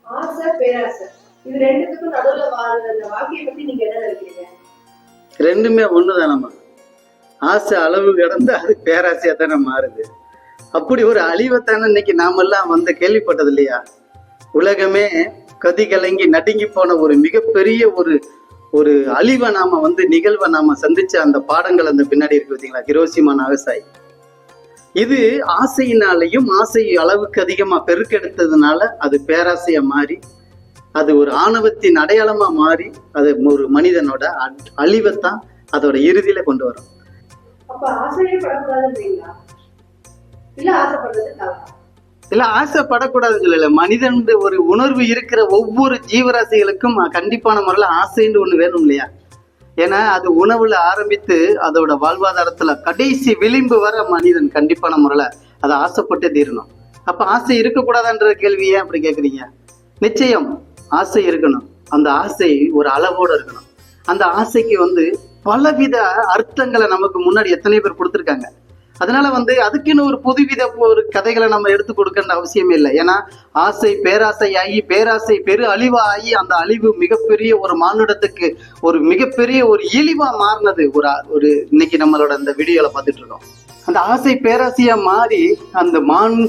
ஆசை பேராசை இது ரெண்டுத்துக்கும் நடுவுல வாழ்ற அந்த வாழ்க்கையை பத்தி நீங்க என்ன நினைக்கிறீங்க? ரெண்டுமே ஒண்ணுதானம்மா. ஆசை அளவு கடந்து அது பேராசையா தானே மாறுது. அப்படி ஒரு அழிவைத்தானே இன்னைக்கு நாமெல்லாம் கேள்விப்பட்டது இல்லையா? உலகமே கதி கலங்கி நடுங்கி போன ஒரு மிகப்பெரிய ஒரு ஒரு அழிவை நாம நிகழ்வை நாம சந்திச்ச அந்த பாடங்கள் அந்த பின்னாடி இருக்கு பார்த்தீங்களா? ஹிரோஷிமா நாகசாகி. இது ஆசையினாலையும் ஆசை அளவுக்கு அதிகமா பெருக்கெடுத்ததுனால அது பேராசையா மாறி அது ஒரு ஆணவத்தின் அடையாளமா மாறி அது ஒரு மனிதனோட அழிவைத்தான் அதோட இறுதியில கொண்டு வரும். அப்ப ஆசையே படக்கூடாதுன்றீங்களா? இல்ல ஆசைப்படுறது தவறா? இல்ல, ஆசைப்படக்கூடாதுன்னு சொல்லல. மனிதன் ஒரு உணர்வு இருக்கிற ஒவ்வொரு ஜீவராசிகளுக்கும் கண்டிப்பான முறையில ஆசைன்னு ஒண்ணு வேணும் இல்லையா? ஏன்னா அது உணவுல ஆரம்பித்து அதோட வாழ்வாதாரத்துல கடைசி விளிம்பு வர மனிதன் கண்டிப்பான முறையில அதை ஆசைப்பட்டு தீரணும். அப்ப ஆசை இருக்கக்கூடாதுன்ற கேள்வி ஏன் அப்படி கேக்குறீங்க? நிச்சயம் ஆசை இருக்கணும். அந்த ஆசை ஒரு அளவோட இருக்கணும். அந்த ஆசைக்கு பலவித அர்த்தங்களை நமக்கு முன்னாடி எத்தனை பேர் கொடுத்துருக்காங்க. அதனால அதுக்குன்னு ஒரு புதுவித ஒரு கதைகளை நம்ம எடுத்து கொடுக்கற அவசியமே இல்லை. ஏன்னா ஆசை பேராசை ஆகி பேராசை பெரு அழிவா ஆகி அந்த அழிவு மிகப்பெரிய ஒரு மானுடத்துக்கு ஒரு மிகப்பெரிய ஒரு இழிவா மாறினது ஒரு இன்னைக்கு நம்மளோட அந்த வீடியோல பார்த்துட்டு இருக்கோம். அந்த ஆசை பேராசையா மாறி அந்த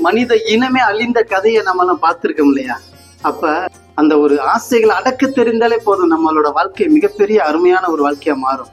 மனித இனமே அழிந்த கதையை நம்ம பார்த்துருக்கோம் இல்லையா? அப்ப அந்த ஒரு ஆசைகளை அடக்க தெரிந்தாலே போதும், நம்மளோட வாழ்க்கை மிகப்பெரிய அருமையான ஒரு வாழ்க்கையா மாறும்.